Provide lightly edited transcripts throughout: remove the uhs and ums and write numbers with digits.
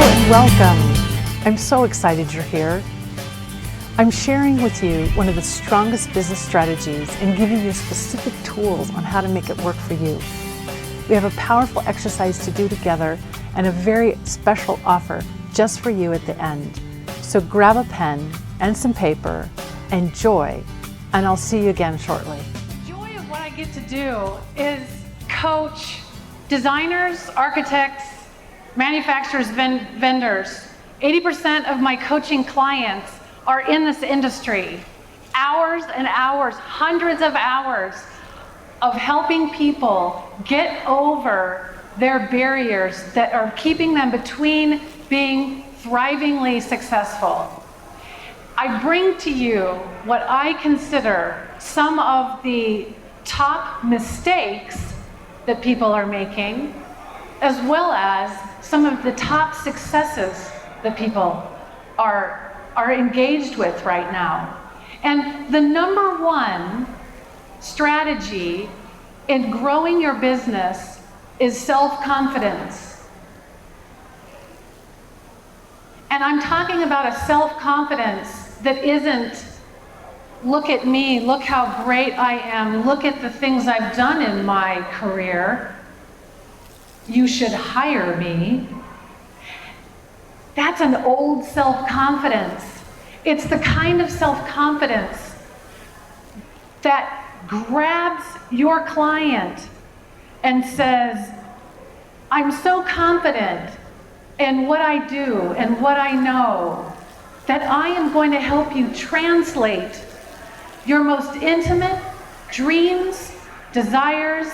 and welcome. I'm so excited you're here. I'm sharing with you one of the strongest business strategies and giving you specific tools on how to make it work for you. We have a powerful exercise to do together and a very special offer just for you at the end. So grab a pen and some paper, enjoy, and I'll see you again shortly. The joy of what I get to do is coach designers, architects, manufacturers, vendors. 80% of my coaching clients are in this industry. Hours and hours, hundreds of hours of helping people get over their barriers that are keeping them between being thrivingly successful. I bring to you what I consider some of the top mistakes that people are making, as well as some of the top successes that people are engaged with right now. And the number one strategy in growing your business is self-confidence. And I'm talking about a self-confidence that isn't, look at me, look how great I am, look at the things I've done in my career, you should hire me. That's an old self-confidence. It's the kind of self-confidence that grabs your client and says, I'm so confident in what I do and what I know that I am going to help you translate your most intimate dreams, desires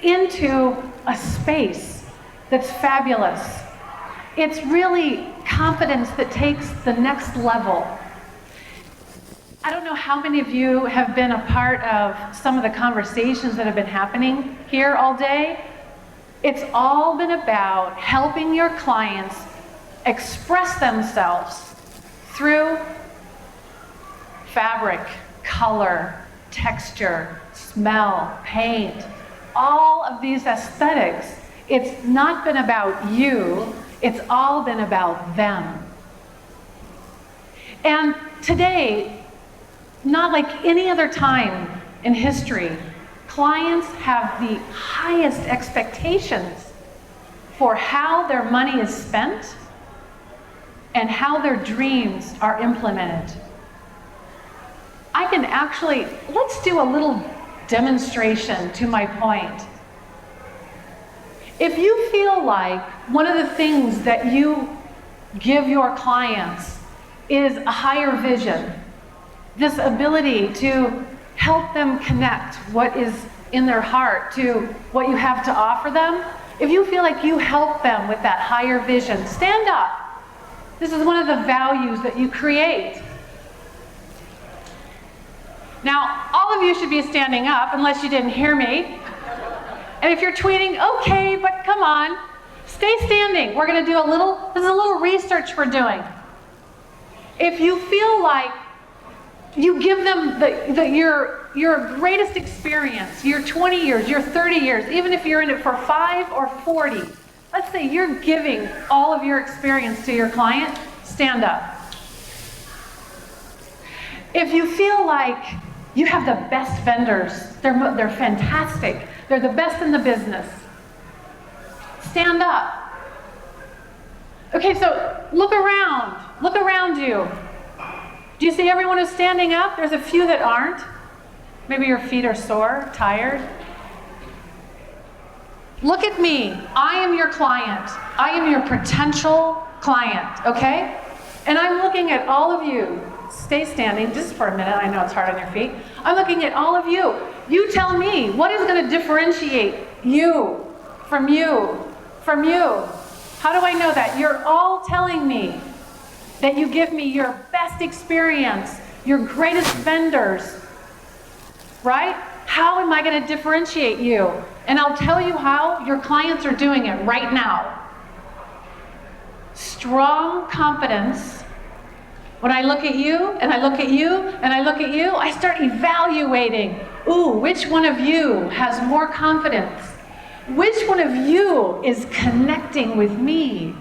into a space that's fabulous. It's really confidence that takes the next level. I don't know how many of you have been a part of some of the conversations that have been happening here all day. It's all been about helping your clients express themselves through fabric, color, texture, smell, paint, all of these aesthetics. It's not been about you, it's all been about them. And today, not like any other time in history, clients have the highest expectations for how their money is spent and how their dreams are implemented. I can actually, let's do a little demonstration to my point. If you feel like one of the things that you give your clients is a higher vision, this ability to help them connect what is in their heart to what you have to offer them, if you feel like you help them with that higher vision, stand up. This is one of the values that you create. Now, all of you should be standing up unless you didn't hear me. And if you're tweeting, okay, but come on, stay standing. We're gonna do this is a little research we're doing. If you feel like you give them your greatest experience, your 20 years, your 30 years, even if you're in it for 5 or 40, let's say you're giving all of your experience to your client, stand up. If you feel like you have the best vendors, they're fantastic, they're the best in the business, stand up. Okay, so look around you. Do you see everyone who's standing up? There's a few that aren't. Maybe your feet are sore, tired. Look at me. I am your client. I am your potential client, okay? And I'm looking at all of you. Stay standing just for a minute. I know it's hard on your feet. I'm looking at all of you. You tell me, what is going to differentiate you from you from you? How do I know that? You're all telling me that you give me your best experience, your greatest vendors, right? How am I going to differentiate you? And I'll tell you how. Your clients are doing it right now. Strong confidence. When I look at you, and I look at you, and I look at you, I start evaluating. Ooh, which one of you has more confidence? Which one of you is connecting with me?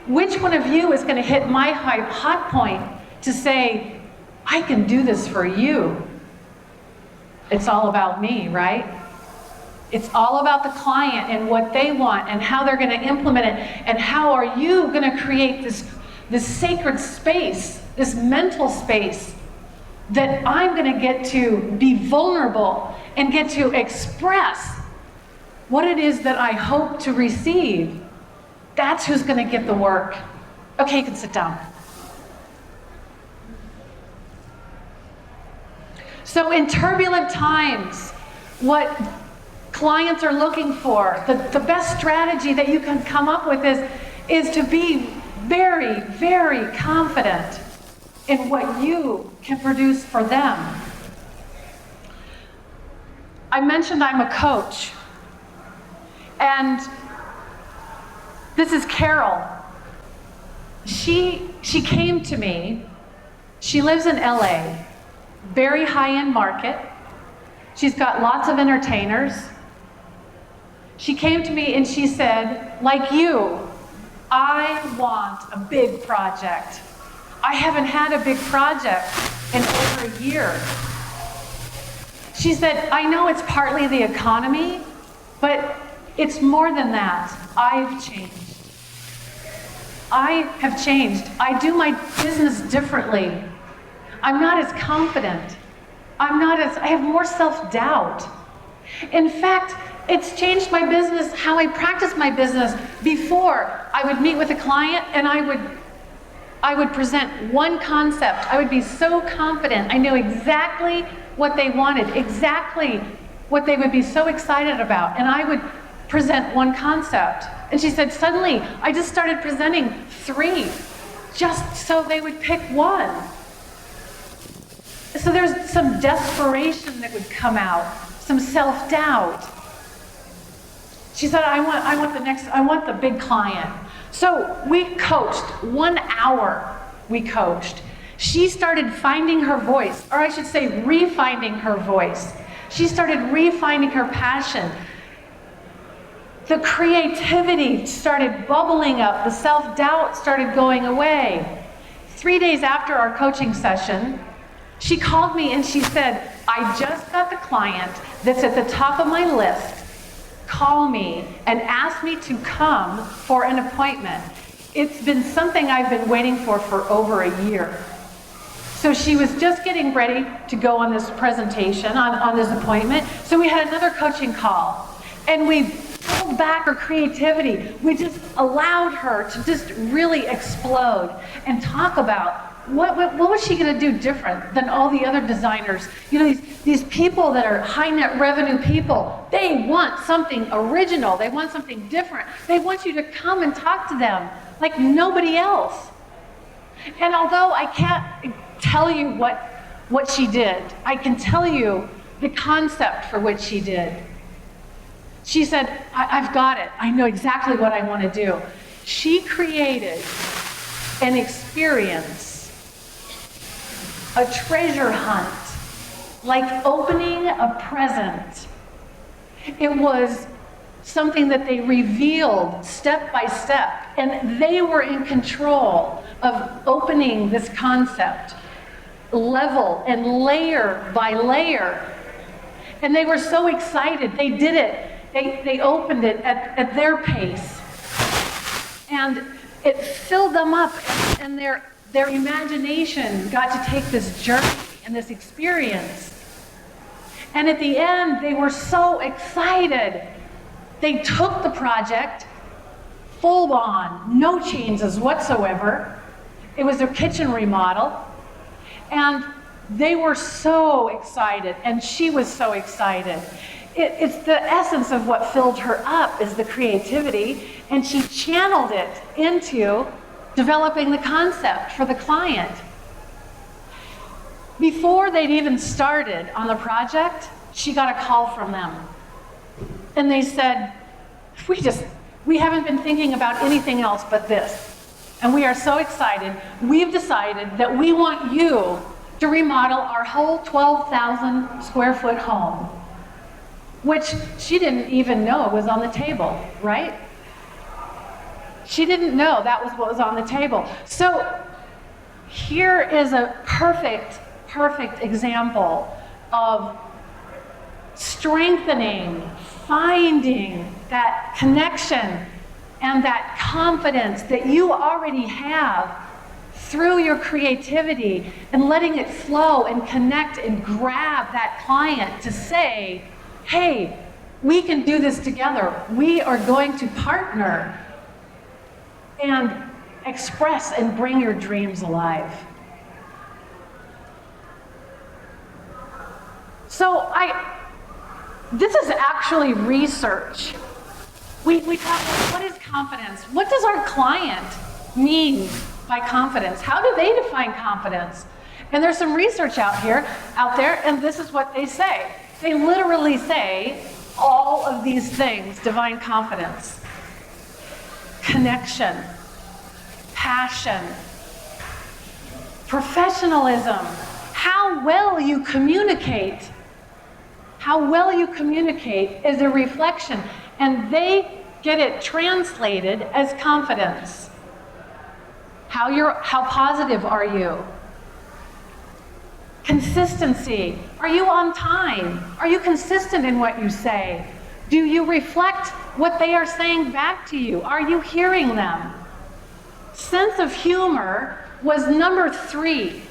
Which one of you is going to hit my hot point to say, I can do this for you? It's all about me, right? It's all about the client and what they want and how they're going to implement it, and how are you going to create this sacred space, this mental space that I'm going to get to be vulnerable and get to express what it is that I hope to receive. That's who's going to get the work. Okay, you can sit down. So in turbulent times, what clients are looking for, the best strategy that you can come up with is to be very, very confident in what you can produce for them. I mentioned I'm a coach, and this is Carol. She came to me. She lives in LA, very high-end market. She's got lots of entertainers. She came to me and she said, like you, I want a big project. I haven't had a big project in over a year. She said, I know it's partly the economy, but it's more than that. I've changed. I have changed. I do my business differently. I'm not as confident. I have more self-doubt. In fact, it's changed my business, how I practice my business. Before, I would meet with a client and I would present one concept. I would be so confident. I knew exactly what they wanted, exactly what they would be so excited about. And I would present one concept. And she said, suddenly, I just started presenting 3, just so they would pick one. So there's some desperation that would come out, some self-doubt. She said, I want the big client. So we coached, 1 hour we coached. She started finding her voice, or I should say refinding her voice. She started refinding her passion. The creativity started bubbling up, the self-doubt started going away. 3 days after our coaching session, she called me and she said, I just got the client that's at the top of my list call me and ask me to come for an appointment. It's been something I've been waiting for over a year. So she was just getting ready to go on this presentation, on this appointment. So we had another coaching call, and we pulled back her creativity. We just allowed her to just really explode and talk about what was she going to do different than all the other designers? You know, these people that are high net revenue people, they want something original. They want something different. They want you to come and talk to them like nobody else. And although I can't tell you what she did, I can tell you the concept for which she did. She said, I've got it. I know exactly what I want to do. She created an experience, a treasure hunt, like opening a present. It was something that they revealed step by step, and they were in control of opening this concept, level and layer by layer. And they were so excited. They did it. They opened it at their pace. And it filled them up, and their imagination got to take this journey and this experience. And at the end, they were so excited. They took the project full on, no changes whatsoever. It was their kitchen remodel. And they were so excited, and she was so excited. It's the essence of what filled her up is the creativity, and she channeled it into developing the concept for the client. Before they'd even started on the project, she got a call from them. And they said, we haven't been thinking about anything else but this. And we are so excited. We've decided that we want you to remodel our whole 12,000 square foot home, which she didn't even know was on the table, right? She didn't know that was what was on the table. So here is a perfect example of strengthening, finding that connection and that confidence that you already have through your creativity, and letting it flow and connect and grab that client to say, hey, we can do this together. We are going to partner and express and bring your dreams alive. So this is actually research. We talk about what is confidence? What does our client mean by confidence? How do they define confidence? And there's some research out there, and this is what they say. They literally say all of these things define confidence: connection, passion, professionalism, how well you communicate. How well you communicate is a reflection, and they get it translated as confidence. How positive are you? Consistency. Are you on time? Are you consistent in what you say? Do you reflect what they are saying back to you? Are you hearing them? Sense of humor was number 3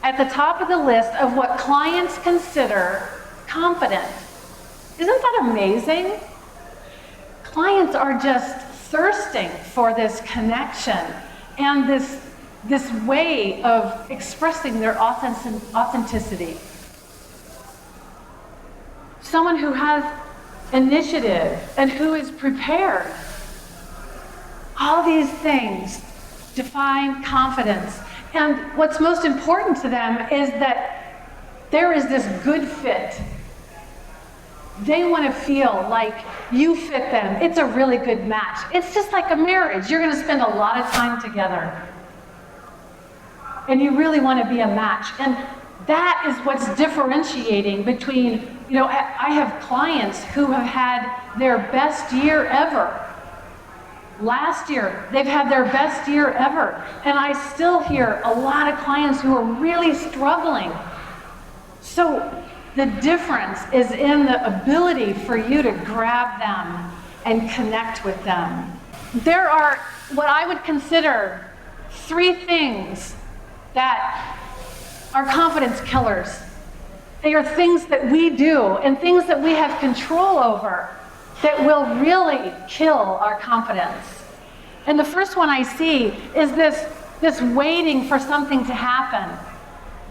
at the top of the list of what clients consider confident. Isn't that amazing? Clients are just thirsting for this connection and this way of expressing their authenticity. Someone who has initiative and who is prepared. All these things define confidence. And what's most important to them is that there is this good fit. They want to feel like you fit them. It's a really good match. It's just like a marriage. You're going to spend a lot of time together. And you really want to be a match. And that is what's differentiating between, I have clients who have had their best year ever. Last year, they've had their best year ever. And I still hear a lot of clients who are really struggling. So the difference is in the ability for you to grab them and connect with them. There are what I would consider 3 things that are confidence killers. They are things that we do and things that we have control over that will really kill our confidence. And the first one I see is this waiting for something to happen.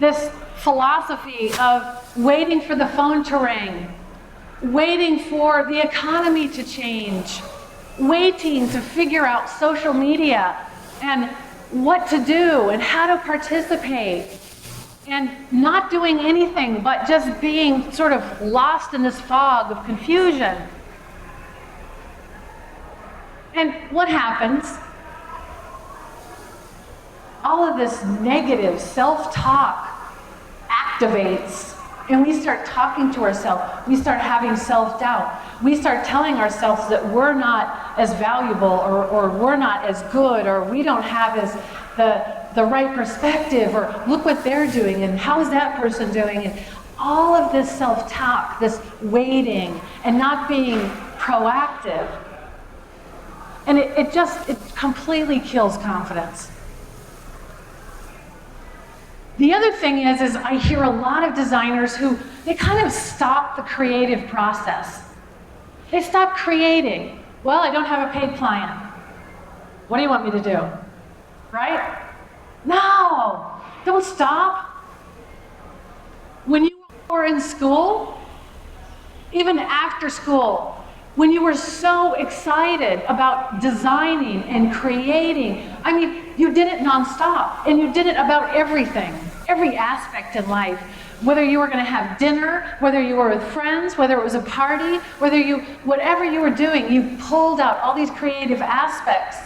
This philosophy of waiting for the phone to ring, waiting for the economy to change, waiting to figure out social media and what to do and how to participate, and not doing anything but just being sort of lost in this fog of confusion. And what happens? All of this negative self-talk activates, and we start talking to ourselves. We start having self-doubt. We start telling ourselves that we're not as valuable, or we're not as good, or we don't have as the right perspective, or look what they're doing, and how's that person doing? And all of this self-talk, this waiting, and not being proactive. And it completely kills confidence. The other thing is I hear a lot of designers who, they kind of stop the creative process. They stop creating. Well, I don't have a paid client. What do you want me to do? Right? No, don't stop. When you were in school, even after school, when you were so excited about designing and creating, you did it nonstop, and you did it about everything, every aspect in life. Whether you were going to have dinner, whether you were with friends, whether it was a party, whatever you were doing, you pulled out all these creative aspects.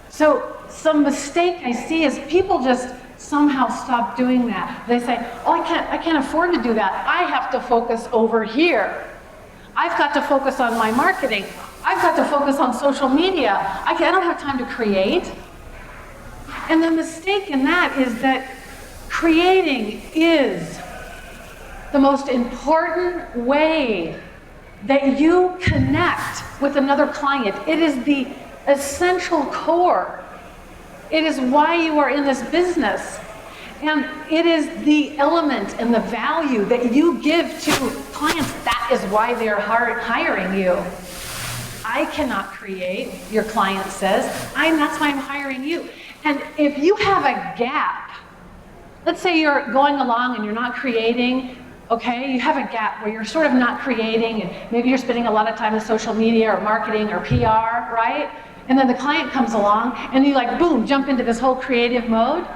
So some mistake I see is people just somehow stop doing that. They say, oh, I can't afford to do that. I have to focus over here. I've got to focus on my marketing. I've got to focus on social media. I don't have time to create. And the mistake in that is that creating is the most important way that you connect with another client. It is the essential core. It is why you are in this business. And it is the element and the value that you give to clients. That is why they're hiring you. I cannot create, your client says. That's why I'm hiring you. And if you have a gap, let's say you're going along and you're not creating, okay? You have a gap where you're sort of not creating, and maybe you're spending a lot of time on social media or marketing or PR, right? And then the client comes along and you like, boom, jump into this whole creative mode.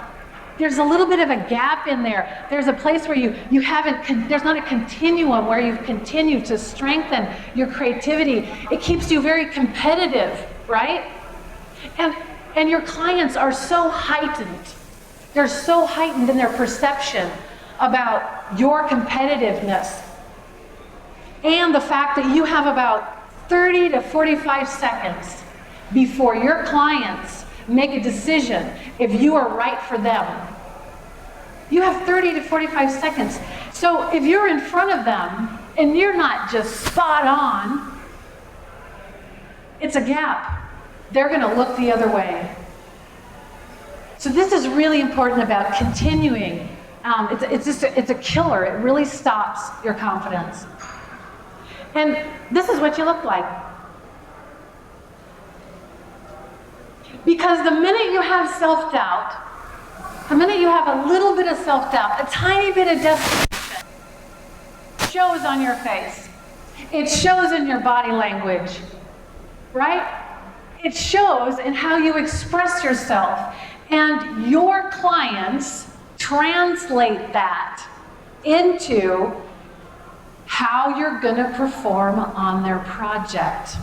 There's a little bit of a gap in there. There's a place where you haven't, there's not a continuum where you've continued to strengthen your creativity. It keeps you very competitive, right? And your clients are so heightened. They're so heightened in their perception about your competitiveness and the fact that you have about 30 to 45 seconds before your clients make a decision if you are right for them. You have 30 to 45 seconds. So if you're in front of them and you're not just spot on, it's a gap. They're going to look the other way. So this is really important about continuing. It's a killer. It really stops your confidence. And this is what you look like. Because the minute you have self-doubt, the minute you have a little bit of self-doubt, a tiny bit of desperation, shows on your face. It shows in your body language, right? It shows in how you express yourself. And your clients translate that into how you're going to perform on their project.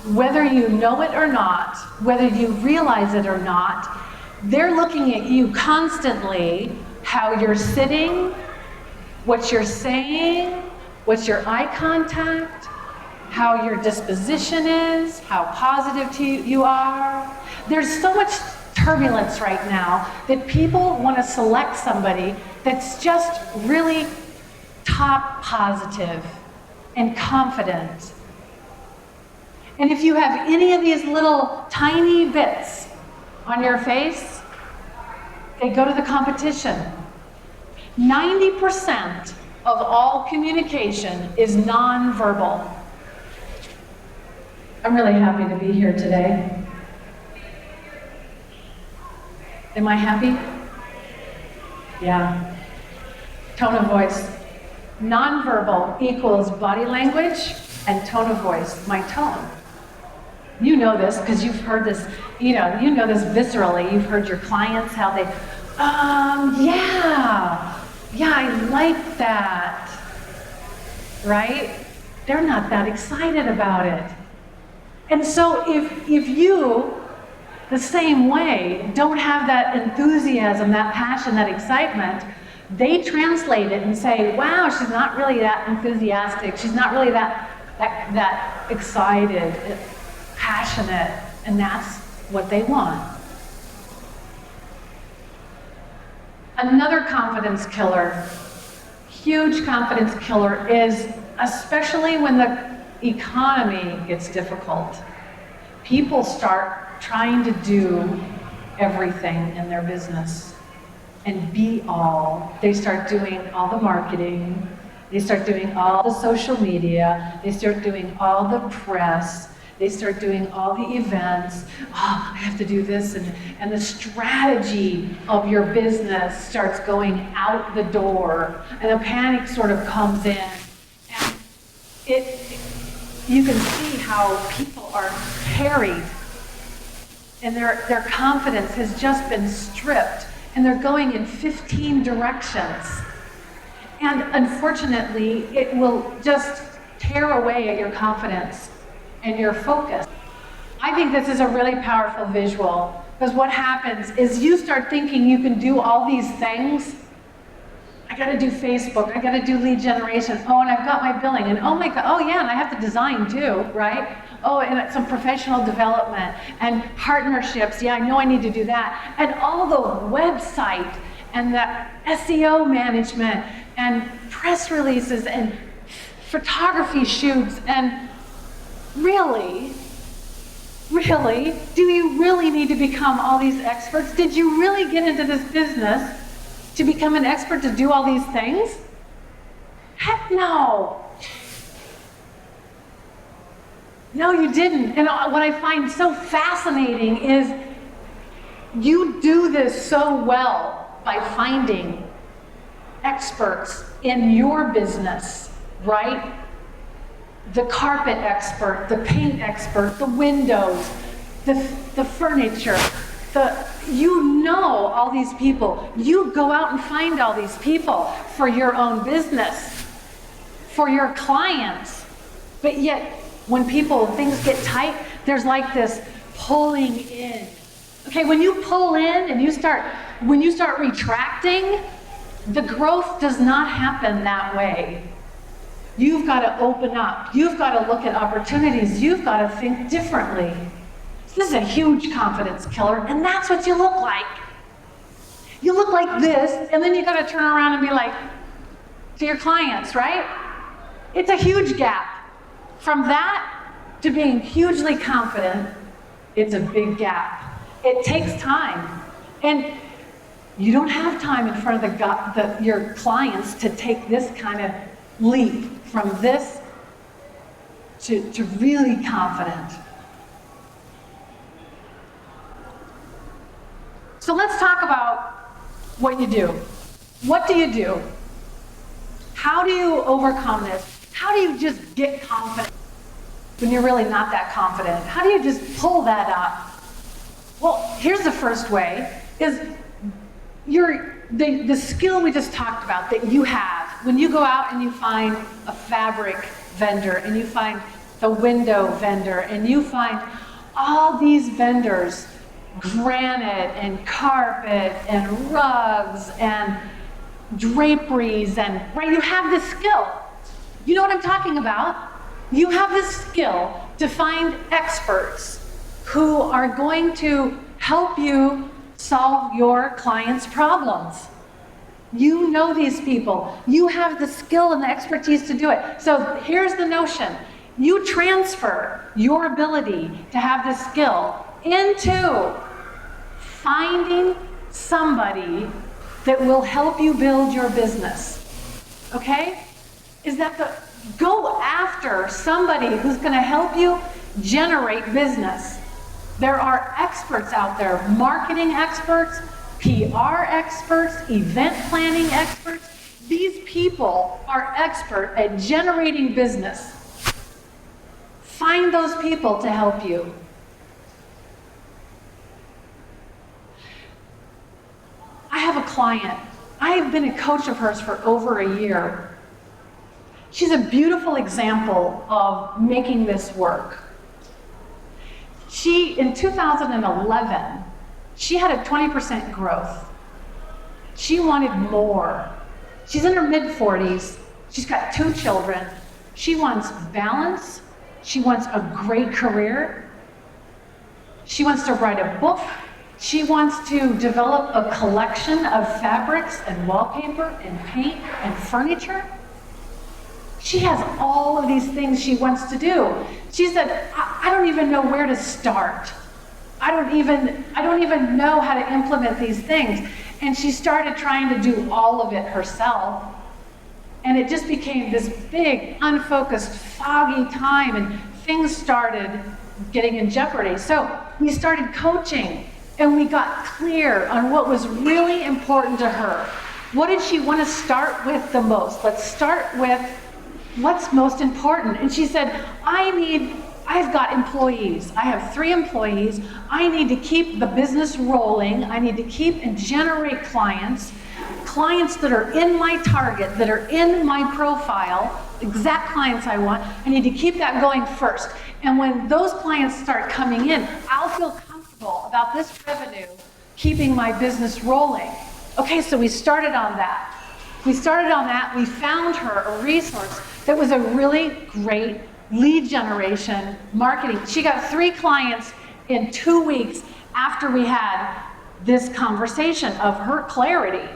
Whether you know it or not, whether you realize it or not, they're looking at you constantly, how you're sitting, what you're saying, what's your eye contact, how your disposition is, how positive you are. There's so much turbulence right now that people want to select somebody that's just really top positive and confident. And if you have any of these little tiny bits on your face, they go to the competition. 90% of all communication is nonverbal. I'm really happy to be here today. Am I happy? Yeah. Tone of voice. Nonverbal equals body language and tone of voice, my tone. You know this because you've heard this, you know this viscerally. You've heard your clients, how they, yeah, I like that, right? They're not that excited about it. And so if you, the same way, don't have that enthusiasm, that passion, that excitement, they translate it and say, wow, she's not really that enthusiastic. She's not really that excited, passionate, and that's what they want. Another confidence killer, huge confidence killer, is especially when the economy gets difficult. People start trying to do everything in their business and be all. They start doing all the marketing. They start doing all the social media. They start doing all the press. They start doing all the events. Oh, I have to do this. And the strategy of your business starts going out the door. And the panic sort of comes in. And you can see how people are harried. And their confidence has just been stripped. And they're going in 15 directions. And unfortunately, it will just tear away at your confidence and your focus. I think this is a really powerful visual, because what happens is you start thinking you can do all these things. I gotta do Facebook, I gotta do lead generation, oh, and I've got my billing, and oh my God, oh yeah, and I have to design too, right? Oh, and some professional development, and partnerships, yeah, I know I need to do that, and all the website, and the SEO management, and press releases, and photography shoots, and really, do you really need to become all these experts? Did you really get into this business to become an expert to do all these things? Heck no. No, you didn't. And what I find so fascinating is you do this so well by finding experts in your business, right? The carpet expert, the paint expert, the windows, the furniture, you know all these people. You go out and find all these people for your own business, for your clients. But yet, when things get tight, there's like this pulling in. Okay, when you pull in and when you start retracting, the growth does not happen that way. You've got to open up. You've got to look at opportunities. You've got to think differently. This is a huge confidence killer, and that's what you look like. You look like this, and then you got to turn around and be like, to your clients, right? It's a huge gap. From that to being hugely confident, it's a big gap. It takes time. And you don't have time in front of your clients to take this kind of leap from this to really confident. So let's talk about what you do. What do you do? How do you overcome this? How do you just get confident when you're really not that confident? How do you just pull that up? Well, here's the first way, is the skill we just talked about that you have. When you go out and you find a fabric vendor, and you find the window vendor, and you find all these vendors, granite and carpet and rugs and draperies, and right, you have this skill. You know what I'm talking about? You have this skill to find experts who are going to help you solve your clients' problems. You know these people. You have the skill and the expertise to do it. So here's the notion. You transfer your ability to have the skill into finding somebody that will help you build your business. Okay? Go after somebody who's going to help you generate business. There are experts out there, marketing experts, PR experts, event planning experts. These people are expert at generating business. Find those people to help you. I have a client. I have been a coach of hers for over a year. She's a beautiful example of making this work. In 2011, she had a 20% growth. She wanted more. She's in her mid-40s. She's got 2 children. She wants balance. She wants a great career. She wants to write a book. She wants to develop a collection of fabrics and wallpaper and paint and furniture. She has all of these things she wants to do. She said, I don't even know where to start. I don't even know how to implement these things. And she started trying to do all of it herself. And it just became this big, unfocused, foggy time, and things started getting in jeopardy. So we started coaching, and we got clear on what was really important to her. What did she want to start with the most? Let's start with what's most important. And she said, I've got employees. I have 3 employees. I need to keep the business rolling. I need to keep and generate clients that are in my target, that are in my profile, exact clients I want. I need to keep that going first. And when those clients start coming in, I'll feel comfortable about this revenue keeping my business rolling. Okay, so we started on that. We started on that. We found her a resource that was a really great lead generation marketing. She got 3 clients in 2 weeks after we had this conversation of her clarity.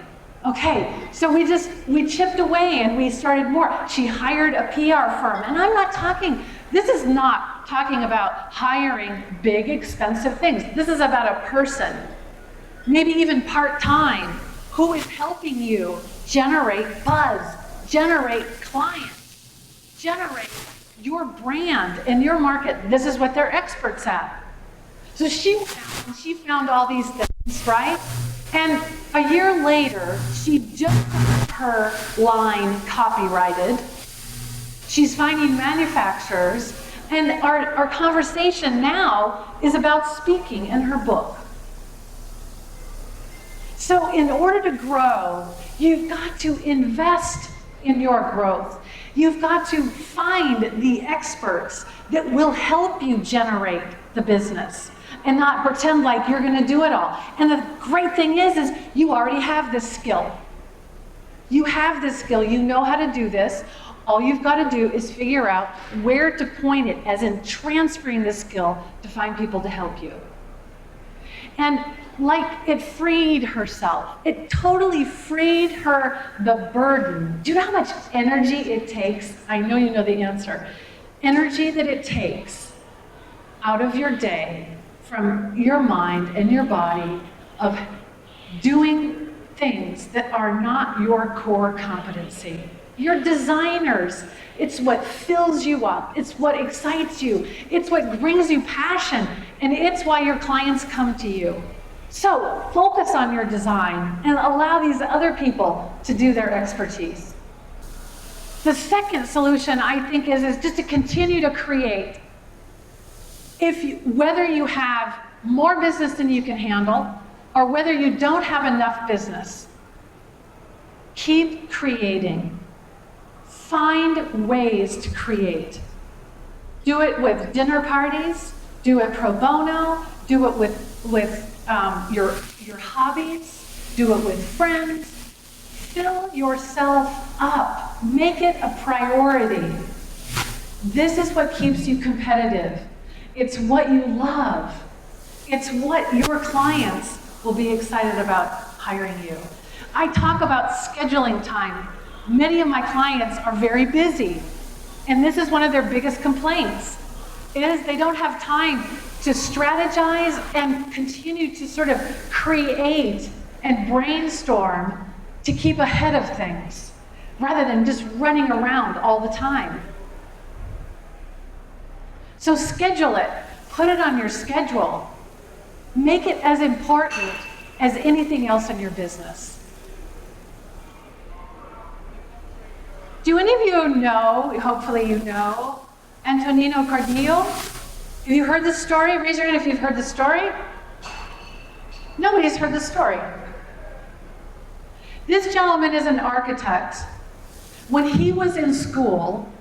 Okay, so we chipped away and we started more. She hired a PR firm, and this is not talking about hiring big, expensive things. This is about a person, maybe even part-time, who is helping you generate buzz, generate clients, generate your brand and your market. This is what they're experts at. So she found all these things, right? And a year later, she just got her line copyrighted. She's finding manufacturers, and our conversation now is about speaking in her book. So in order to grow, you've got to invest in your growth. You've got to find the experts that will help you generate the business and not pretend like you're going to do it all. And the great thing is you already have this skill. You have this skill. You know how to do this. All you've got to do is figure out where to point it, as in transferring the skill to find people to help you. And like it freed herself. It totally freed her the burden. Do you know how much energy it takes? I know you know the answer. Energy that it takes out of your day, from your mind and your body, of doing things that are not your core competency. You're designers. It's what fills you up. It's what excites you. It's what brings you passion. And it's why your clients come to you. So focus on your design and allow these other people to do their expertise. The second solution, I think, is just to continue to create. Whether you have more business than you can handle, or whether you don't have enough business, keep creating. Find ways to create. Do it with dinner parties, do it pro bono, do it with your hobbies, do it with friends. Fill yourself up. Make it a priority. This is what keeps you competitive. It's what you love. It's what your clients will be excited about hiring you. I talk about scheduling time. Many of my clients are very busy, and this is one of their biggest complaints, is they don't have time to strategize and continue to sort of create and brainstorm to keep ahead of things, rather than just running around all the time. So schedule it. Put it on your schedule. Make it as important as anything else in your business. Do any of you know, hopefully you know, Antonino Cardillo? Have you heard this story? Raise your hand if you've heard the story. Nobody's heard the story. This gentleman is an architect. When he was in school,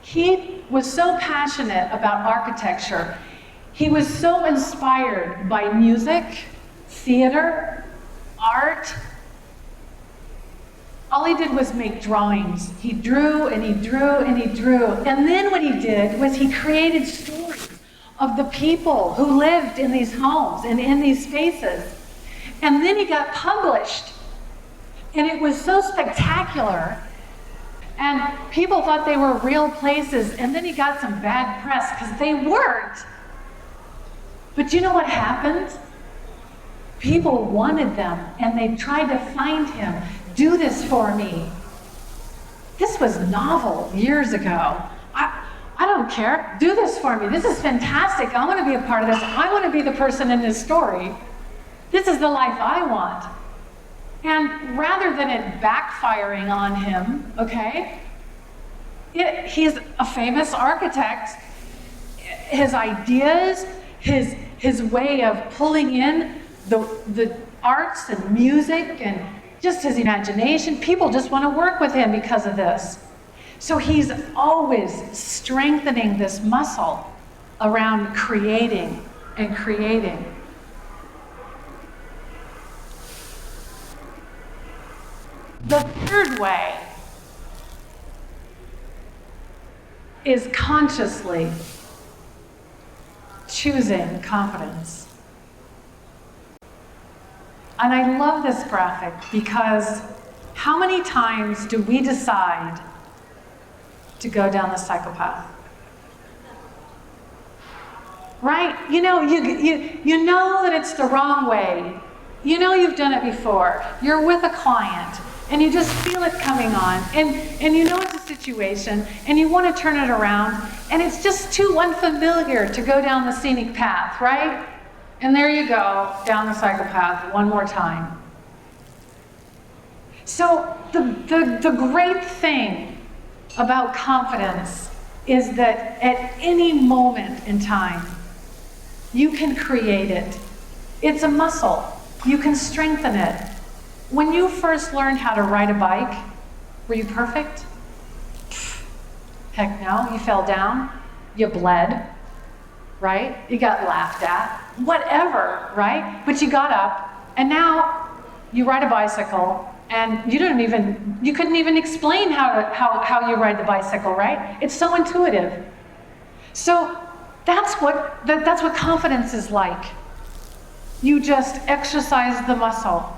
he was so passionate about architecture. He was so inspired by music, theater, art. All he did was make drawings. He drew and he drew and he drew. And then what he did was he created stories of the people who lived in these homes and in these spaces. And then he got published. And it was so spectacular. And people thought they were real places. And then he got some bad press because they weren't. But you know what happened? People wanted them and they tried to find him. Do this for me. This was novel years ago. I don't care. Do this for me. This is fantastic. I want to be a part of this. I want to be the person in this story. This is the life I want. And rather than it backfiring on him, okay, he's a famous architect. His ideas, his way of pulling in the arts and music and just his imagination, people just want to work with him because of this. So he's always strengthening this muscle around creating and creating. The third way is consciously choosing confidence. And I love this graphic because how many times do we decide to go down the psychopath? Right? You know that it's the wrong way. You know you've done it before. You're with a client and you just feel it coming on, and you know it's a situation and you want to turn it around, and it's just too unfamiliar to go down the scenic path, right? And there you go, down the psychopath one more time. So the great thing about confidence is that at any moment in time, you can create it. It's a muscle. You can strengthen it. When you first learned how to ride a bike, were you perfect? Heck no, you fell down, you bled, right? You got laughed at, whatever, right? But you got up, and now you ride a bicycle, and you couldn't even explain how you ride the bicycle, right? It's so intuitive. So that's what confidence is like. You just exercise the muscle.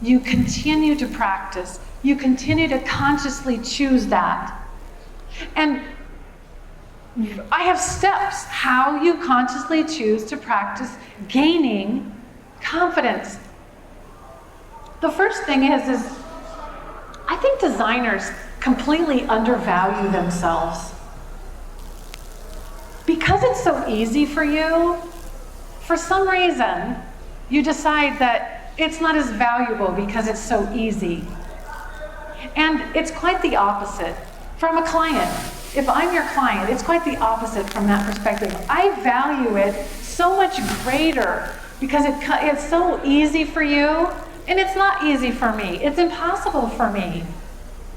You continue to practice. You continue to consciously choose that. And I have steps how you consciously choose to practice gaining confidence. The first thing is I think designers completely undervalue themselves. Because it's so easy for you, for some reason, you decide that it's not as valuable because it's so easy. And it's quite the opposite from a client. If I'm your client, it's quite the opposite from that perspective. I value it so much greater because it's so easy for you, and it's not easy for me. It's impossible for me.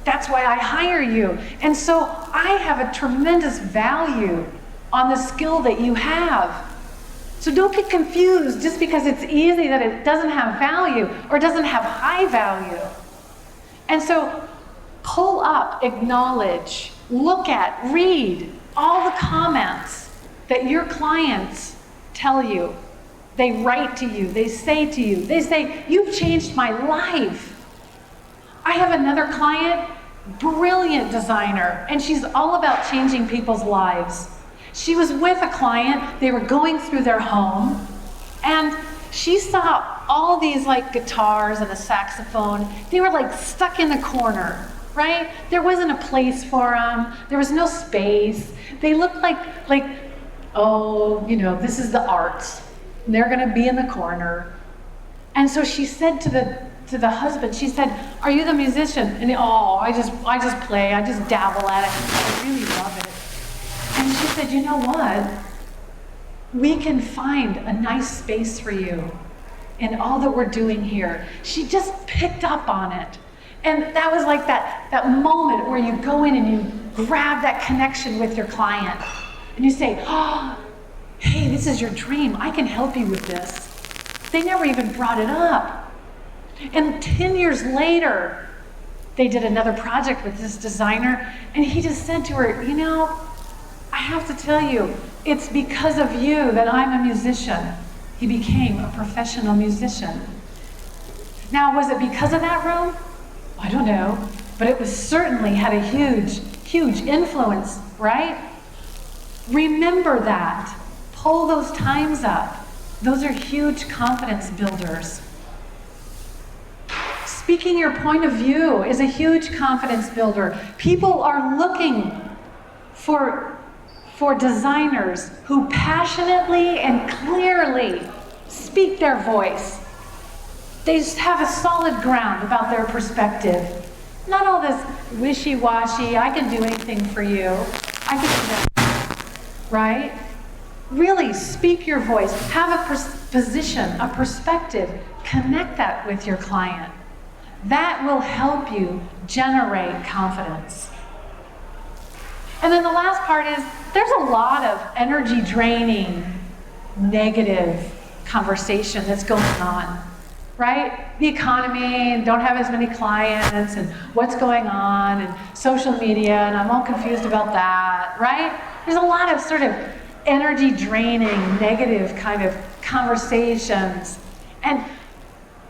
That's why I hire you. And so I have a tremendous value on the skill that you have. So don't get confused just because it's easy that it doesn't have value or doesn't have high value. And so pull up, acknowledge, look at, read all the comments that your clients tell you. They write to you, they say to you, they say, "You've changed my life." I have another client, brilliant designer, and she's all about changing people's lives. She was with a client, they were going through their home, and she saw all these like guitars and a saxophone. They were like stuck in the corner, right? There wasn't a place for them. There was no space. They looked like oh, this is the arts. They're gonna be in the corner. And so she said to the husband, she said, "Are you the musician?" And I just play, I just dabble at it. I really love it. And she said, "You know what? We can find a nice space for you in all that we're doing here." She just picked up on it. And that was like that moment where you go in and you grab that connection with your client. And you say, "Oh, hey, this is your dream. I can help you with this." They never even brought it up. And 10 years later, they did another project with this designer, and he just said to her, "I have to tell you, it's because of you that I'm a musician." He became a professional musician. Now, was it because of that room? I don't know, but it was certainly had a huge, huge influence, right? Remember that. Pull those times up. Those are huge confidence builders. Speaking your point of view is a huge confidence builder. People are looking for designers who passionately and clearly speak their voice. They just have a solid ground about their perspective. Not all this wishy-washy, I can do anything for you. I can do that, right? Really speak your voice. Have a position, a perspective. Connect that with your client. That will help you generate confidence. And then the last part is, there's a lot of energy draining, negative conversation that's going on. right? The economy, and don't have as many clients, and what's going on, and social media, and I'm all confused about that, right? There's a lot of sort of energy draining, negative kind of conversations. And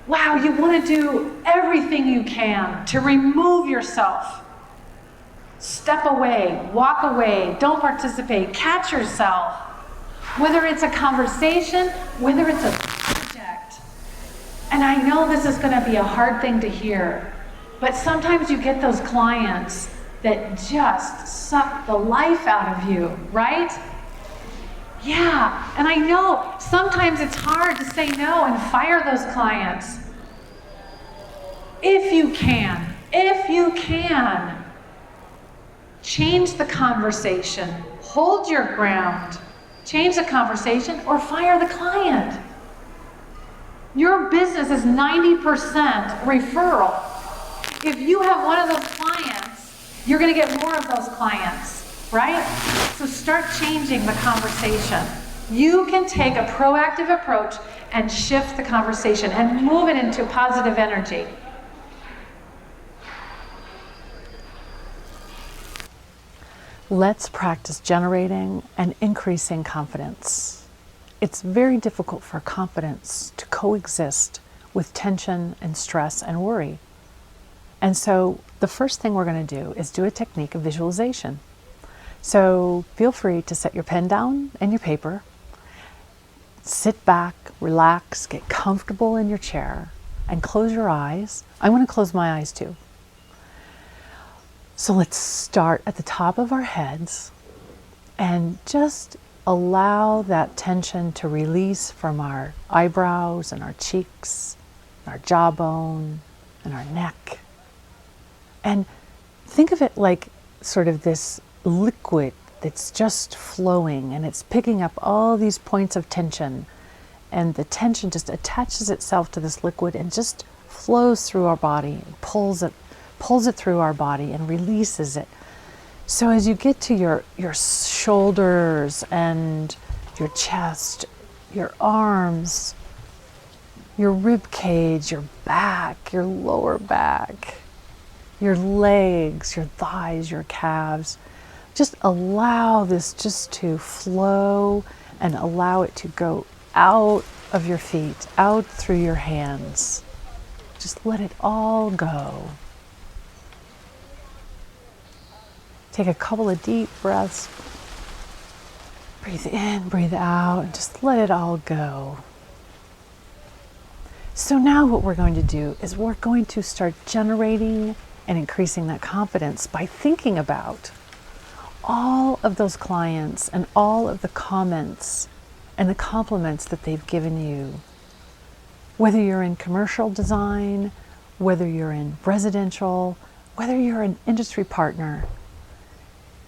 wow, you want to do everything you can to remove yourself. Step away, walk away, don't participate, catch yourself. Whether it's a conversation, whether it's a project. And I know this is going to be a hard thing to hear, but sometimes you get those clients that just suck the life out of you, right? Yeah, and I know sometimes it's hard to say no and fire those clients. If you can, change the conversation, hold your ground, change the conversation, or fire the client. Your business is 90% referral. If you have one of those clients, you're going to get more of those clients, right? So start changing the conversation. You can take a proactive approach and shift the conversation and move it into positive energy. Let's practice generating and increasing confidence. It's very difficult for confidence to coexist with tension and stress and worry. And so the first thing we're going to do is do a technique of visualization. So feel free to set your pen down and your paper. Sit back, relax, get comfortable in your chair, and close your eyes. I'm going to close my eyes too. So let's start at the top of our heads and just allow that tension to release from our eyebrows and our cheeks, our jawbone and our neck. And think of it like sort of this liquid that's just flowing, and it's picking up all these points of tension, and the tension just attaches itself to this liquid and just flows through our body and pulls it through our body and releases it. So as you get to your shoulders and your chest, your arms, your rib cage, your back, your lower back, your legs, your thighs, your calves, just allow this just to flow and allow it to go out of your feet, out through your hands. Just let it all go. Take a couple of deep breaths. Breathe in, breathe out, and just let it all go. So now what we're going to do is we're going to start generating and increasing that confidence by thinking about all of those clients and all of the comments and the compliments that they've given you. Whether you're in commercial design, whether you're in residential, whether you're an industry partner,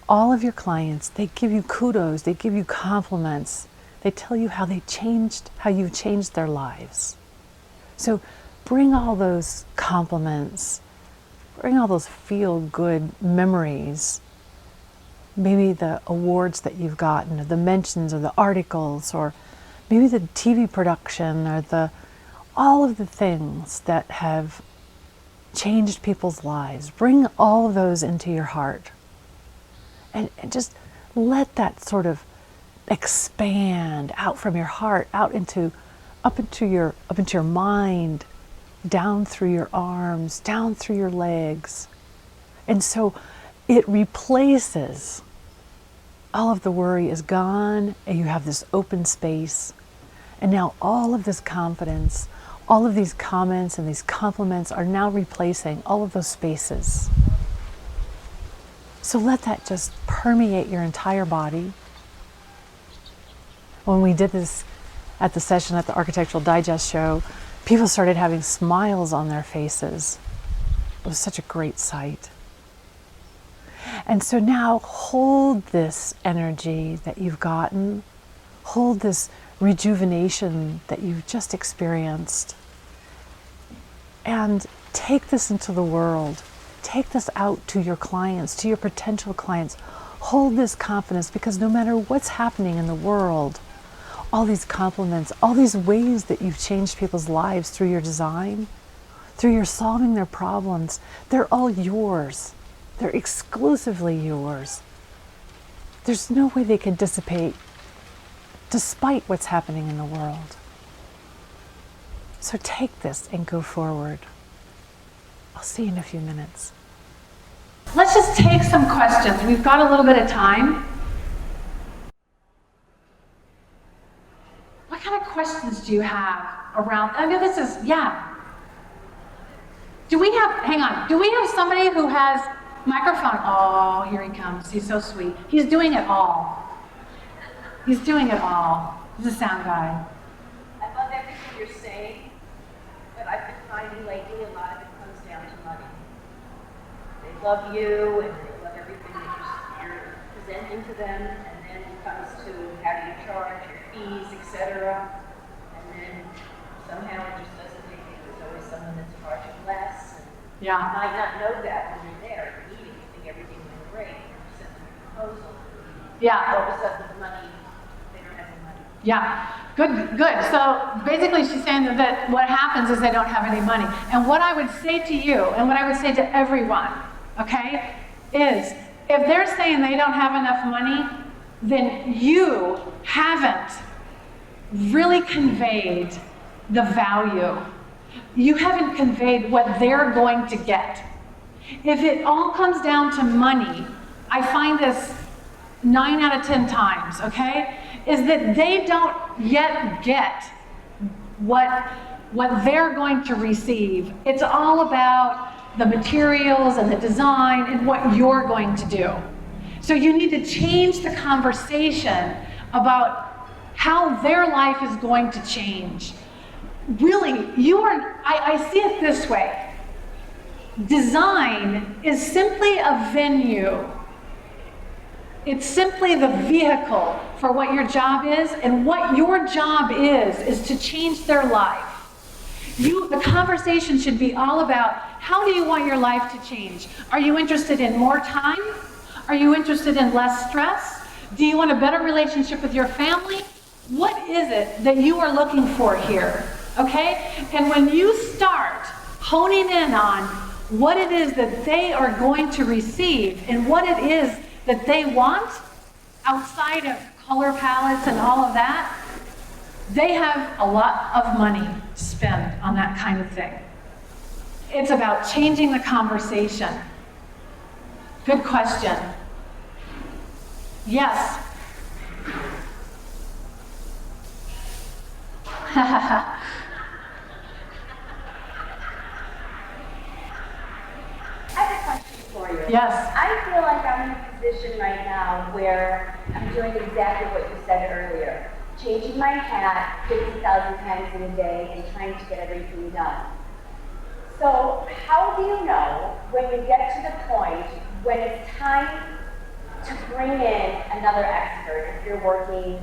all of your clients, they give you kudos, they give you compliments, they tell you how you've changed their lives. So bring all those compliments, bring all those feel-good memories, maybe the awards that you've gotten, or the mentions, or the articles, or maybe the TV production, or all of the things that have changed people's lives. Bring all of those into your heart. And just let that sort of expand out from your heart, up into your mind, down through your arms, down through your legs. And so it replaces, all of the worry is gone, and you have this open space. And now all of this confidence, all of these comments and these compliments are now replacing all of those spaces. So let that just permeate your entire body. When we did this at the session at the Architectural Digest show, people started having smiles on their faces. It was such a great sight. And so now hold this energy that you've gotten, hold this rejuvenation that you've just experienced, and take this into the world. Take this out to your clients, to your potential clients. Hold this confidence, because no matter what's happening in the world, all these compliments, all these ways that you've changed people's lives through your design, through your solving their problems, they're all yours. They're exclusively yours. There's no way they can dissipate despite what's happening in the world. So take this and go forward. I'll see you in a few minutes. Let's just take some questions. We've got a little bit of time. What kind of questions do you have around? I mean, this is, yeah. Do we have, hang on, do we have somebody who has microphone? Oh, here he comes. He's so sweet. He's doing it all. He's doing it all. He's a sound guy. I love everything you're saying, but I've been finding lately a lot of it comes down to money. They love you and they love everything that you're presenting to them, and then it comes to how do you charge, your fees, etc. And then somehow it just doesn't make it. There's always someone that's charging less. And Yeah. you might not know that when you're there. You're meeting, you think everything went great, and you send them a proposal. Yeah. All of a sudden the money, they don't have the money. Yeah, good. So basically she's saying that what happens is they don't have any money. And what I would say to you, and what I would say to everyone, okay, is if they're saying they don't have enough money, then you haven't really conveyed the value. You haven't conveyed what they're going to get. If it all comes down to money, I find this 9 out of 10 times, okay, is that they don't yet get what they're going to receive. It's all about the materials and the design and what you're going to do. So you need to change the conversation about how their life is going to change. Really, I see it this way. Design is simply a venue. It's simply the vehicle for what your job is, and what your job is to change their life. The conversation should be all about how do you want your life to change? Are you interested in more time? Are you interested in less stress? Do you want a better relationship with your family? What is it that you are looking for here? Okay? And when you start honing in on what it is that they are going to receive and what it is that they want outside of color palettes and all of that, they have a lot of money to spend on that kind of thing. It's about changing the conversation. Good question. Yes. I have a question for you. Yes. I feel like I'm in a position right now where I'm doing exactly what you said earlier. Changing my hat 50,000 times in a day and trying to get everything done. So how do you know when you get to the point when it's time to bring in another expert if you're working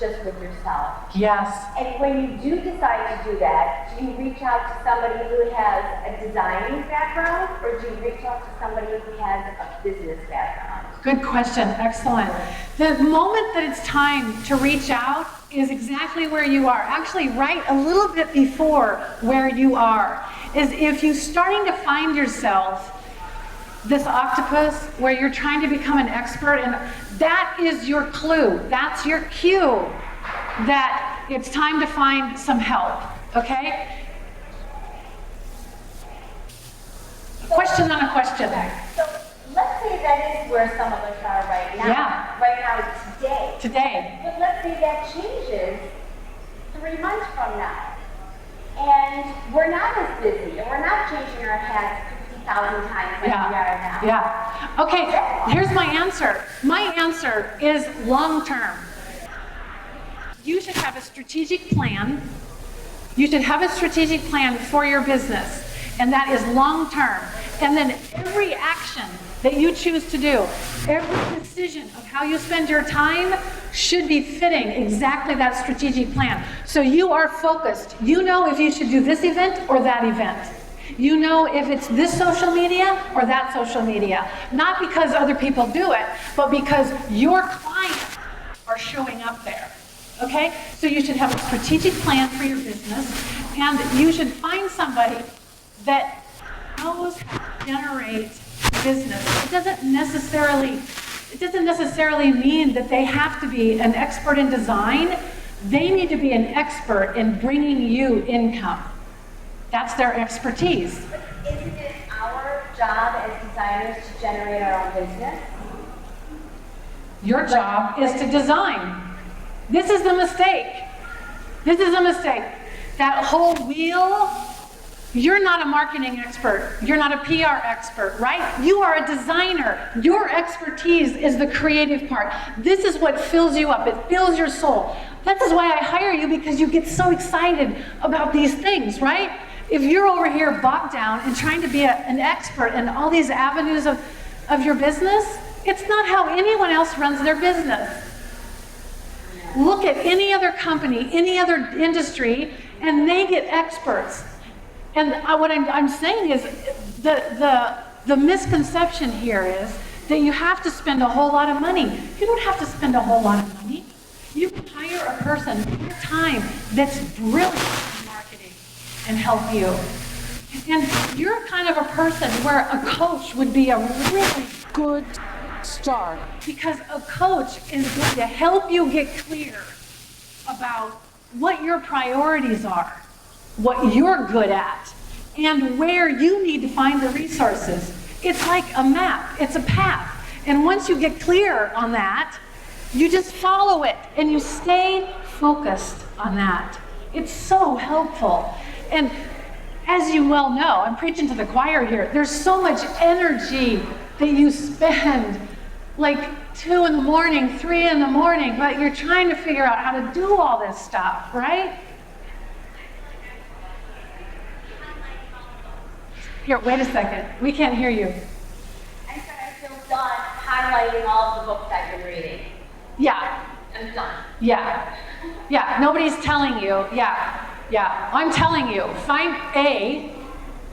just with yourself? Yes. And when you do decide to do that, do you reach out to somebody who has a designing background, or do you reach out to somebody who has a business background? Good question. Excellent. The moment that it's time to reach out is exactly where you are. Actually, right a little bit before where you are. Is if you're starting to find yourself this octopus where you're trying to become an expert, and that is your clue. That's your cue that it's time to find some help, okay? Question on a question. So let's say that is where some of us are right now. Yeah. Right now, today. Today. But let's say that changes 3 months from now. And we're not as busy, and we're not changing our hats 50,000 times like we are now. Yeah. Okay, here's my answer. My answer is long term. You should have a strategic plan. You should have a strategic plan for your business, and that is long term. And then every action that you choose to do, every decision of how you spend your time should be fitting exactly that strategic plan. So you are focused. You know if you should do this event or that event. You know if it's this social media or that social media. Not because other people do it, but because your clients are showing up there. okay? So you should have a strategic plan for your business, and you should find somebody that knows how to generate business. It doesn't necessarily mean that they have to be an expert in design. They need to be an expert in bringing you income. That's their expertise. But isn't it our job as designers to generate our own business? Your job is to design. This is the mistake. This is a mistake. That whole wheel, you're not a marketing expert. You're not a PR expert, right? You are a designer. Your expertise is the creative part. This is what fills you up. It fills your soul. That is why I hire you, because you get so excited about these things, right? If you're over here bogged down and trying to be an expert in all these avenues of your business, it's not how anyone else runs their business. Look at any other company, any other industry, and they get experts. And what I'm saying is the misconception here is that you have to spend a whole lot of money. You don't have to spend a whole lot of money. You can hire a person part-time that's brilliant in marketing and help you. And you're kind of a person where a coach would be a really good start, because a coach is going to help you get clear about what your priorities are, what you're good at, and where you need to find the resources. It's like a map, it's a path. And once you get clear on that, you just follow it and you stay focused on that. It's so helpful. And as you well know, I'm preaching to the choir here, there's so much energy that you spend, like 2 in the morning, 3 in the morning, but you're trying to figure out how to do all this stuff, right? Here, wait a second. We can't hear you. I said I feel done highlighting all of the books I've been reading. Yeah. I'm done. Yeah. Yeah. Nobody's telling you. Yeah. Yeah. I'm telling you.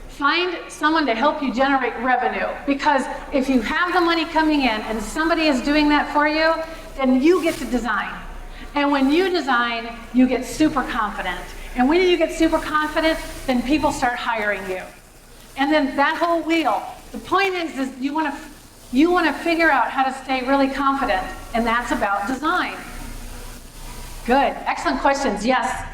Find someone to help you generate revenue. Because if you have the money coming in and somebody is doing that for you, then you get to design. And when you design, you get super confident. And when you get super confident, then people start hiring you. And then that whole wheel. The point is you want to figure out how to stay really confident, and that's about design. Good. Excellent questions. Yes.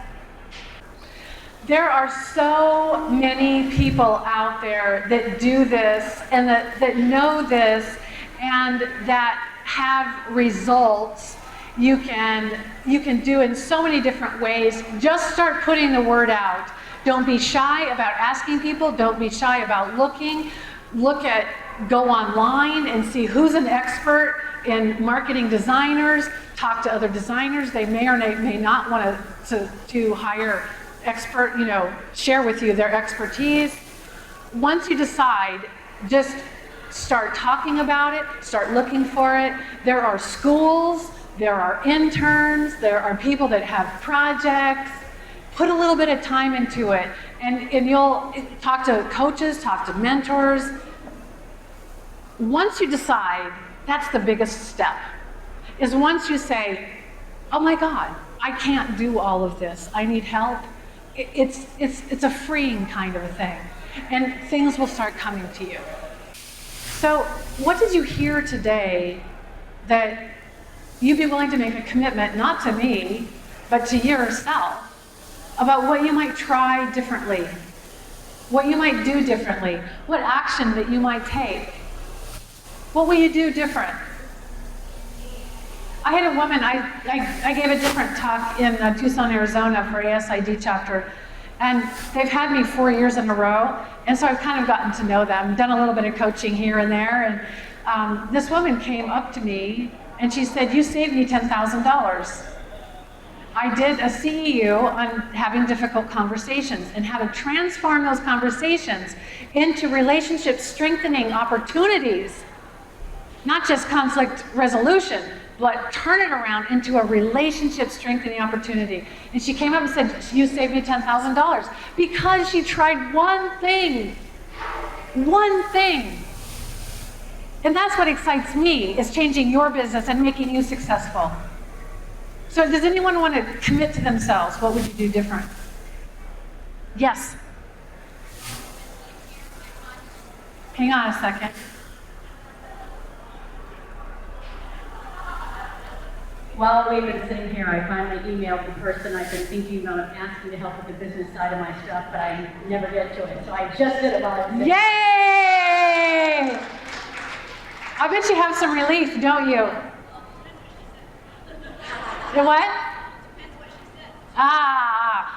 There are so many people out there that do this and that know this and that have results. You can do in so many different ways. Just start putting the word out. Don't be shy about asking people. Don't be shy about looking. Go online and see who's an expert in marketing designers. Talk to other designers. They may or may not want to hire expert, share with you their expertise. Once you decide, just start talking about it, start looking for it. There are schools, there are interns, there are people that have projects. Put a little bit of time into it, and you'll talk to coaches, talk to mentors. Once you decide, that's the biggest step, is once you say, oh my God, I can't do all of this, I need help. It's a freeing kind of a thing, and things will start coming to you. So what did you hear today that you'd be willing to make a commitment, not to me, but to yourself, about what you might try differently, what you might do differently, what action that you might take? What will you do different? I had a woman, I gave a different talk in Tucson, Arizona for ASID chapter, and they've had me 4 years in a row, and so I've kind of gotten to know them, done a little bit of coaching here and there, and this woman came up to me and she said, you saved me $10,000. I did a CEU on having difficult conversations and how to transform those conversations into relationship strengthening opportunities, not just conflict resolution, but turn it around into a relationship strengthening opportunity. And she came up and said, you saved me $10,000 because she tried one thing. One thing. And that's what excites me, is changing your business and making you successful. So does anyone want to commit to themselves? What would you do different? Yes. Hang on a second. While we've been sitting here, I finally emailed the person I've been thinking of asking to help with the business side of my stuff, but I never get to it. So I just did it while I was sitting. Yay! I bet you have some relief, don't you? The what?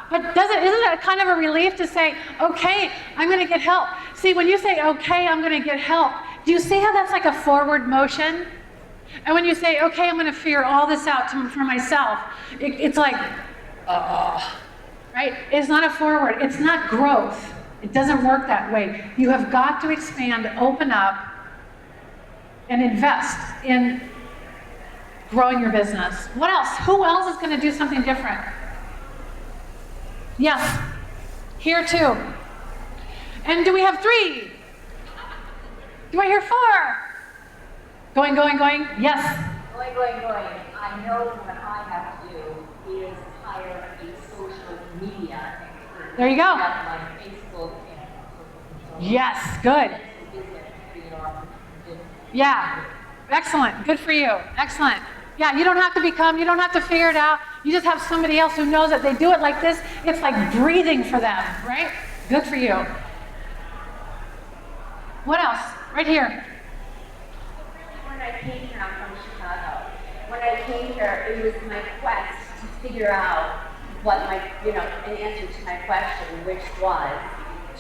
But isn't it kind of a relief to say, okay, I'm going to get help? See, when you say, okay, I'm going to get help, do you see how that's like a forward motion? And when you say, okay, I'm going to figure all this out for myself, it's like, right? It's not a forward. It's not growth. It doesn't work that way. You have got to expand, open up, and invest in growing your business. What else? Who else is going to do something different? Yes, here too. And do we have 3? Do I hear 4? Going, going, going, yes. Going. I know what I have to do is hire a social media expert. There you go. Like Facebook and Yes, good. Yeah, excellent, good for you, excellent. Yeah, you don't have to figure it out. You just have somebody else who knows that they do it like this. It's like breathing for them, right? Good for you. What else? Right here. When I came here, I'm from Chicago. When I came here, it was my quest to figure out what an answer to my question, which was,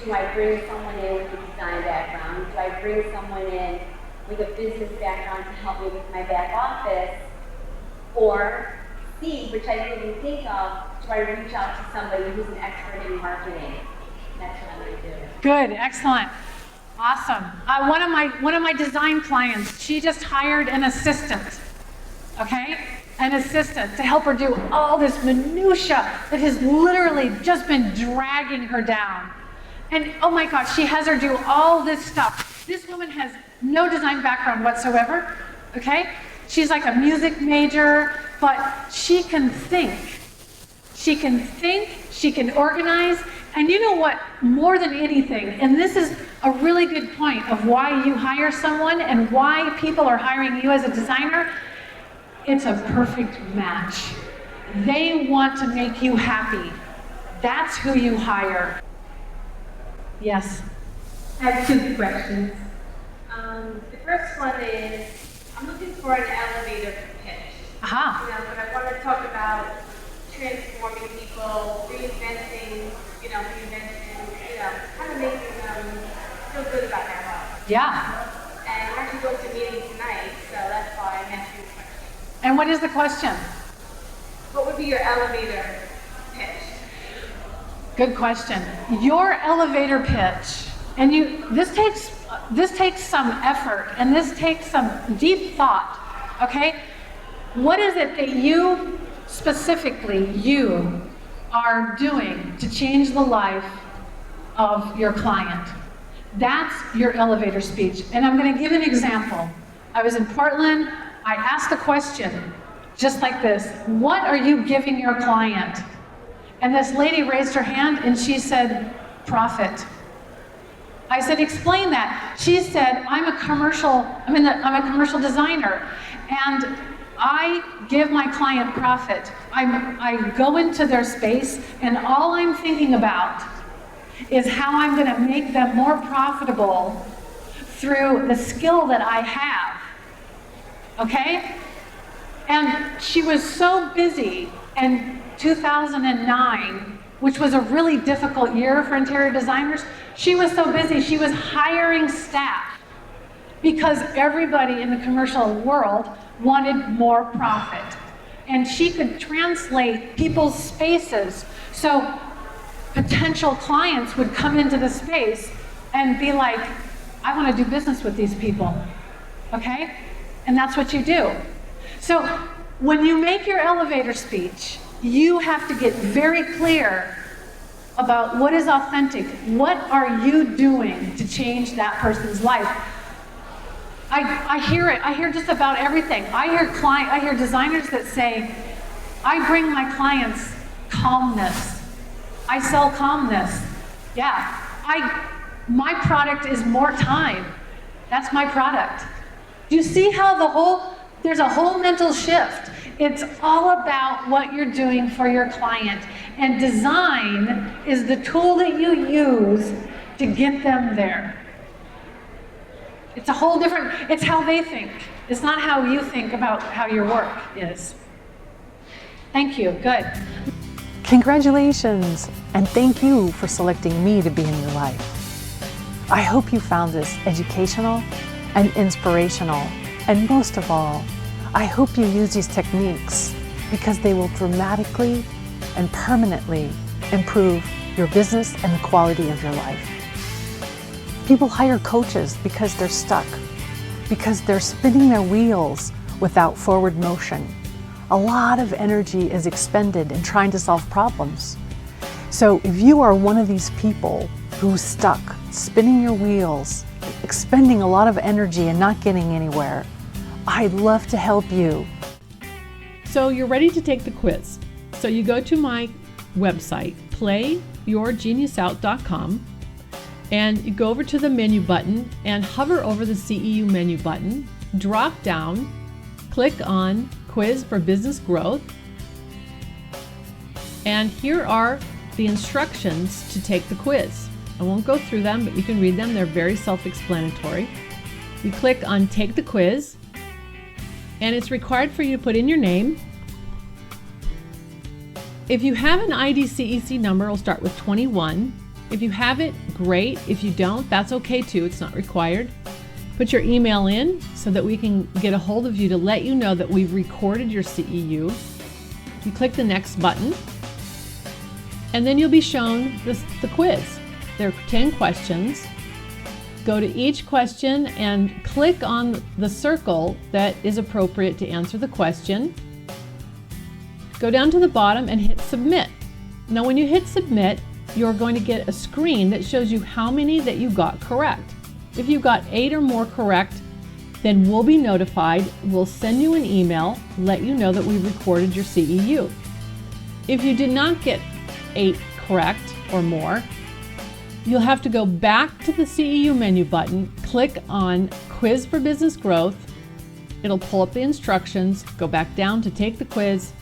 do I bring someone in with a design background? Do I bring someone in with a business background to help me with my back office? Or C, which I didn't even think of, do I reach out to somebody who's an expert in marketing? That's what I'm going to do. Good, excellent, awesome. One of my design clients, she just hired an assistant, okay? An assistant to help her do all this minutia that has literally just been dragging her down. And oh my gosh, she has her do all this stuff. This woman has no design background whatsoever, okay? She's like a music major, but she can think. She can organize, and you know what, more than anything, and this is a really good point of why you hire someone and why people are hiring you as a designer, it's a perfect match. They want to make you happy. That's who you hire. Yes? I have 2 questions. The first one is, I'm looking for an elevator pitch. Aha. But I want to talk about transforming people, reinventing, kind of making them feel good about their life. Yeah. And I'm actually going to a meeting tonight, so that's why I'm asking you a question. And what is the question? What would be your elevator pitch? Good question. Your elevator pitch, and this takes some effort, and this takes some deep thought, okay? What is it that you, specifically you, are doing to change the life of your client? That's your elevator speech. And I'm going to give an example. I was in Portland. I asked a question just like this. What are you giving your client? And this lady raised her hand and she said, profit. I said, explain that. She said, I'm a commercial designer, and I give my client profit. I go into their space, and all I'm thinking about is how I'm going to make them more profitable through the skill that I have. Okay? And she was so busy in 2009, which was a really difficult year for interior designers. She was so busy, she was hiring staff because everybody in the commercial world wanted more profit. And she could translate people's spaces. So potential clients would come into the space and be like, I want to do business with these people, okay? And that's what you do. So when you make your elevator speech, you have to get very clear about what is authentic. What are you doing to change that person's life? I hear it. I hear just about everything. I hear designers that say, I bring my clients calmness. I sell calmness. Yeah, my product is more time. That's my product. Do you see how there's a whole mental shift? It's all about what you're doing for your client. And design is the tool that you use to get them there. It's a whole different, it's how they think. It's not how you think about how your work is. Thank you, good. Congratulations, and thank you for selecting me to be in your life. I hope you found this educational and inspirational, and most of all, I hope you use these techniques because they will dramatically and permanently improve your business and the quality of your life. People hire coaches because they're stuck, because they're spinning their wheels without forward motion. A lot of energy is expended in trying to solve problems. So if you are one of these people who's stuck, spinning your wheels, expending a lot of energy and not getting anywhere, I'd love to help you. So you're ready to take the quiz. So you go to my website, playyourgeniusout.com, and you go over to the menu button and hover over the CEU menu button, drop down, click on Quiz for Business Growth, and here are the instructions to take the quiz. I won't go through them, but you can read them. They're very self-explanatory. You click on Take the Quiz, and it's required for you to put in your name. If you have an IDCEC number, it'll start with 21. If you have it, great. If you don't, that's okay too. It's not required. Put your email in so that we can get a hold of you to let you know that we've recorded your CEU. You click the next button, and then you'll be shown the quiz. There are 10 questions. Go to each question and click on the circle that is appropriate to answer the question. Go down to the bottom and hit Submit. Now when you hit Submit, you're going to get a screen that shows you how many that you got correct. If you got 8 or more correct, then we'll be notified. We'll send you an email, let you know that we've recorded your CEU. If you did not get 8 correct or more, you'll have to go back to the CEU menu button, click on Quiz for Business Growth. It'll pull up the instructions, go back down to take the quiz.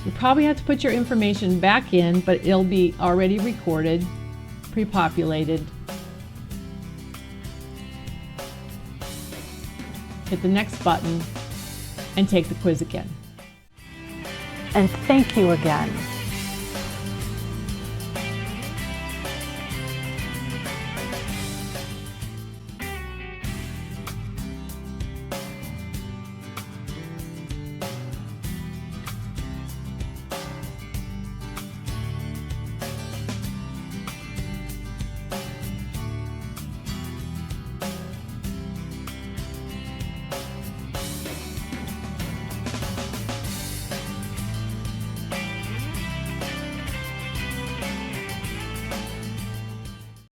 You probably have to put your information back in, but it'll be already recorded, pre-populated. Hit the next button and take the quiz again. And thank you again.